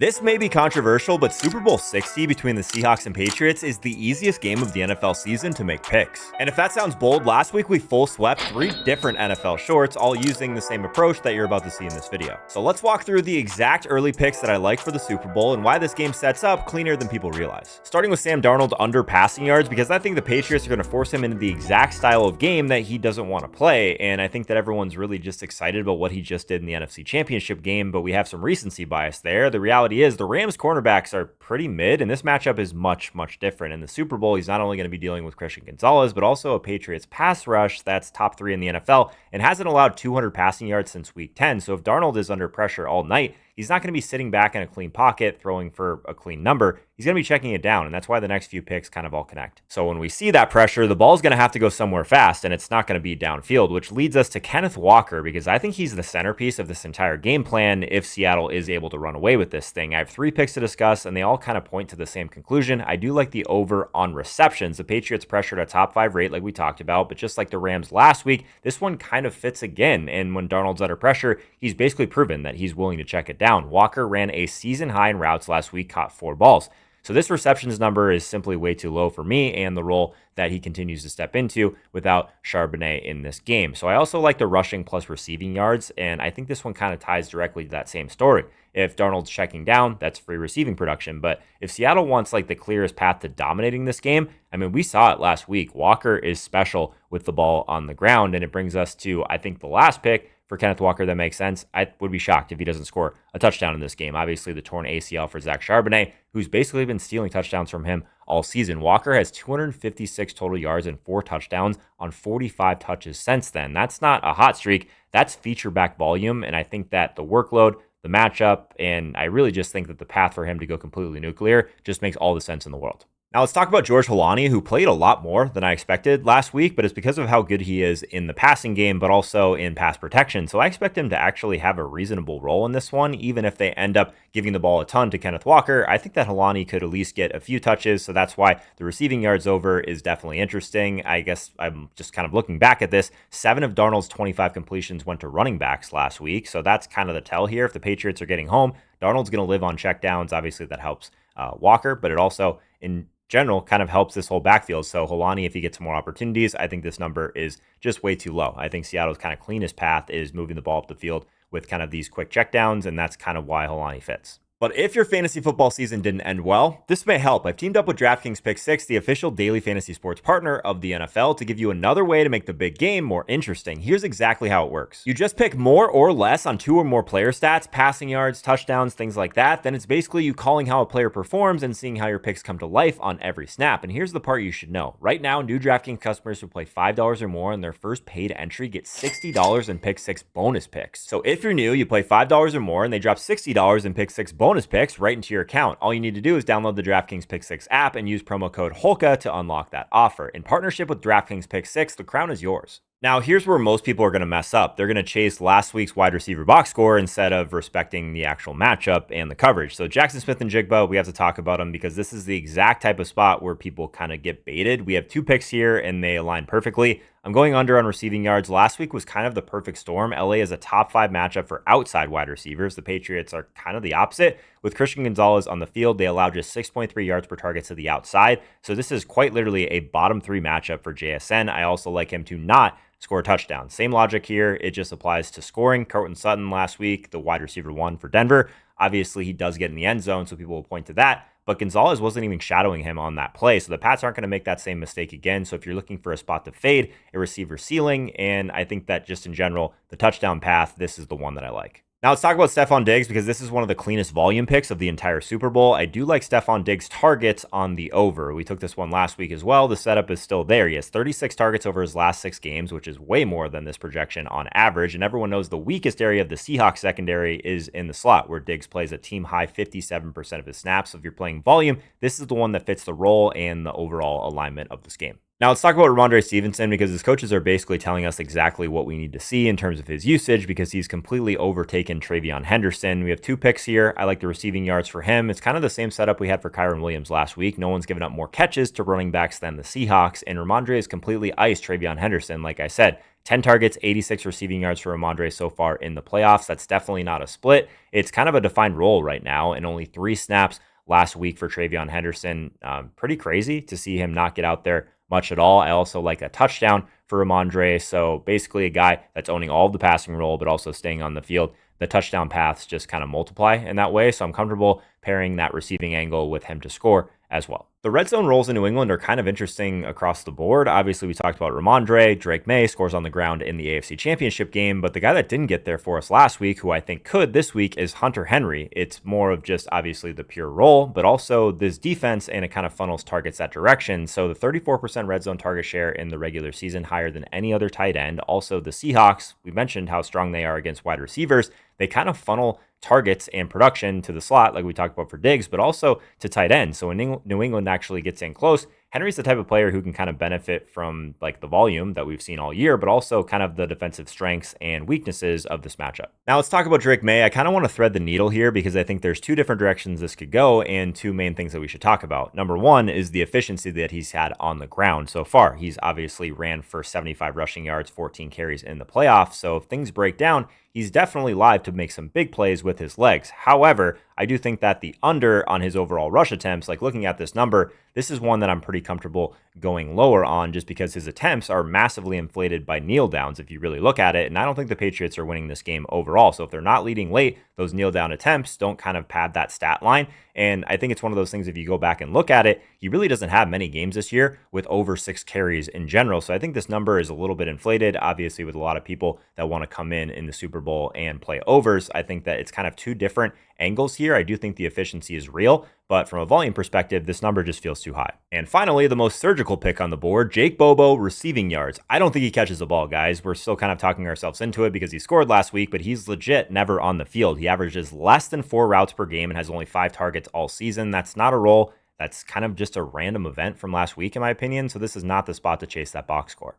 This may be controversial, but Super Bowl 60 between the Seahawks and Patriots is the easiest game of the NFL season to make picks. And if that sounds bold, last week we full swept 3 different NFL shorts, all using the same approach that you're about to see in this video. So let's walk through the exact early picks that I like for the Super Bowl and why this game sets up cleaner than people realize. Starting with Sam Darnold under passing yards, because I think the Patriots are going to force him into the exact style of game that he doesn't want to play, and I think that everyone's really just excited about what he just did in the NFC Championship game, but we have some recency bias there. The reality is the Rams cornerbacks are pretty mid, and this matchup is much different. In the Super Bowl, he's not only going to be dealing with Christian Gonzalez, but also a Patriots pass rush that's top 3 in the NFL and hasn't allowed 200 passing yards since week 10. So if Darnold is under pressure all night, he's not going to be sitting back in a clean pocket throwing for a clean number. He's going to be checking it down, and that's why the next few picks kind of all connect. So when we see that pressure, the ball's going to have to go somewhere fast, and it's not going to be downfield, which leads us to Kenneth Walker, because I think he's the centerpiece of this entire game plan if Seattle is able to run away with this thing. I have 3 picks to discuss, and they all kind of point to the same conclusion. I do like the over on receptions. The Patriots pressured a top 5 rate like we talked about, but just like the Rams last week, this one kind of fits again, and when Darnold's under pressure, he's basically proven that he's willing to check it down. Walker ran a season high in routes last week, caught 4 balls. So this receptions number is simply way too low for me and the role that he continues to step into without Charbonnet in this game. So I also like the rushing plus receiving yards, and I think this one kind of ties directly to that same story. If Darnold's checking down, that's free receiving production. But if Seattle wants like the clearest path to dominating this game, I mean, we saw it last week. Walker is special with the ball on the ground, and it brings us to, I think, the last pick for Kenneth Walker that makes sense. I would be shocked if he doesn't score a touchdown in this game. Obviously, the torn ACL for Zach Charbonnet, who's basically been stealing touchdowns from him all season. Walker has 256 total yards and 4 touchdowns on 45 touches since then. That's not a hot streak. That's feature back volume, and I think that the workload, the matchup, and I really just think that the path for him to go completely nuclear just makes all the sense in the world. Now let's talk about George Holani, who played a lot more than I expected last week, but it's because of how good he is in the passing game, but also in pass protection. So I expect him to actually have a reasonable role in this one, even if they end up giving the ball a ton to Kenneth Walker. I think that Holani could at least get a few touches, so that's why the receiving yards over is definitely interesting. I guess I'm just kind of looking back at this. 7 of Darnold's 25 completions went to running backs last week, so that's kind of the tell here. If the Patriots are getting home, Darnold's going to live on checkdowns. Obviously, that helps Walker, but it also, in general, kind of helps this whole backfield. So Holani, if he gets more opportunities, I think this number is just way too low. I think Seattle's kind of cleanest path is moving the ball up the field with kind of these quick checkdowns, and that's kind of why Holani fits. But if your fantasy football season didn't end well, this may help. I've teamed up with DraftKings Pick 6, the official daily fantasy sports partner of the NFL, to give you another way to make the big game more interesting. Here's exactly how it works. You just pick more or less on 2 or more player stats, passing yards, touchdowns, things like that. Then it's basically you calling how a player performs and seeing how your picks come to life on every snap. And here's the part you should know. Right now, new DraftKings customers who play $5 or more on their first paid entry get $60 in Pick 6 bonus picks. So if you're new, you play $5 or more and they drop $60 in Pick 6 bonus picks right into your account. All you need to do is download the DraftKings Pick 6 app and use promo code HOLKA to unlock that offer. In partnership with DraftKings Pick 6, the crown is yours. Now, here's where most people are going to mess up. They're going to chase last week's wide receiver box score instead of respecting the actual matchup and the coverage. So Jackson Smith-Njigba, we have to talk about him because this is the exact type of spot where people kind of get baited. We have 2 picks here and they align perfectly. I'm going under on receiving yards. Last week was kind of the perfect storm. LA is a top 5 matchup for outside wide receivers. The Patriots are kind of the opposite. With Christian Gonzalez on the field, they allow just 6.3 yards per target to the outside. So this is quite literally a bottom 3 matchup for JSN. I also like him to not score a touchdown. Same logic here. It just applies to scoring. Courtland Sutton last week, the wide receiver 1 for Denver. Obviously, he does get in the end zone, so people will point to that. But Gonzalez wasn't even shadowing him on that play. So the Pats aren't going to make that same mistake again. So if you're looking for a spot to fade, a receiver ceiling, and I think that just in general, the touchdown path, this is the one that I like. Now let's talk about Stefon Diggs because this is one of the cleanest volume picks of the entire Super Bowl. I do like Stefon Diggs' targets on the over. We took this one last week as well. The setup is still there. He has 36 targets over his last 6 games, which is way more than this projection on average. And everyone knows the weakest area of the Seahawks secondary is in the slot, where Diggs plays a team high 57% of his snaps. So if you're playing volume, this is the one that fits the role and the overall alignment of this game. Now let's talk about Ramondre Stevenson because his coaches are basically telling us exactly what we need to see in terms of his usage because he's completely overtaken TreVeyon Henderson. We have 2 picks here. I like the receiving yards for him. It's kind of the same setup we had for Kyren Williams last week. No one's given up more catches to running backs than the Seahawks, and Ramondre has completely iced TreVeyon Henderson. Like I said, 10 targets, 86 receiving yards for Ramondre so far in the playoffs. That's definitely not a split. It's kind of a defined role right now, and only 3 snaps last week for TreVeyon Henderson. Pretty crazy to see him not get out there much at all. I also like a touchdown for Ramondre. So basically a guy that's owning all of the passing role, but also staying on the field. The touchdown paths just kind of multiply in that way. So I'm comfortable pairing that receiving angle with him to score as well. The red zone roles in New England are kind of interesting across the board. Obviously, we talked about Ramondre. Drake May scores on the ground in the AFC Championship game, but the guy that didn't get there for us last week, who I think could this week, is Hunter Henry. It's more of just obviously the pure role, but also this defense, and it kind of funnels targets that direction. So the 34% red zone target share in the regular season, higher than any other tight end. Also, the Seahawks, we mentioned how strong they are against wide receivers. They kind of funnel targets and production to the slot, like we talked about for Diggs, but also to tight end. So when New England actually gets in close, Henry's the type of player who can kind of benefit from like the volume that we've seen all year, but also kind of the defensive strengths and weaknesses of this matchup. Now let's talk about Drake May. I kind of want to thread the needle here because I think there's 2 different directions this could go and 2 main things that we should talk about. Number 1 is the efficiency that he's had on the ground so far. He's obviously ran for 75 rushing yards, 14 carries in the playoffs. So if things break down, he's definitely live to make some big plays with his legs. However, I do think that the under on his overall rush attempts, like looking at this number, this is one that I'm pretty comfortable going lower on just because his attempts are massively inflated by kneel downs if you really look at it. And I don't think the Patriots are winning this game overall. So if they're not leading late, those kneel down attempts don't kind of pad that stat line. And I think it's one of those things, if you go back and look at it, he really doesn't have many games this year with over 6 carries in general. So I think this number is a little bit inflated, obviously, with a lot of people that want to come in the Super Bowl and play overs. I think that it's kind of 2 different angles here. I do think the efficiency is real, but from a volume perspective, this number just feels too high. And finally, the most surgical pick on the board, Jake Bobo, receiving yards. I don't think he catches the ball, guys. We're still kind of talking ourselves into it because he scored last week, but he's legit never on the field. He averages less than 4 routes per game and has only 5 targets all season. That's not a role. That's kind of just a random event from last week, in my opinion. So this is not the spot to chase that box score.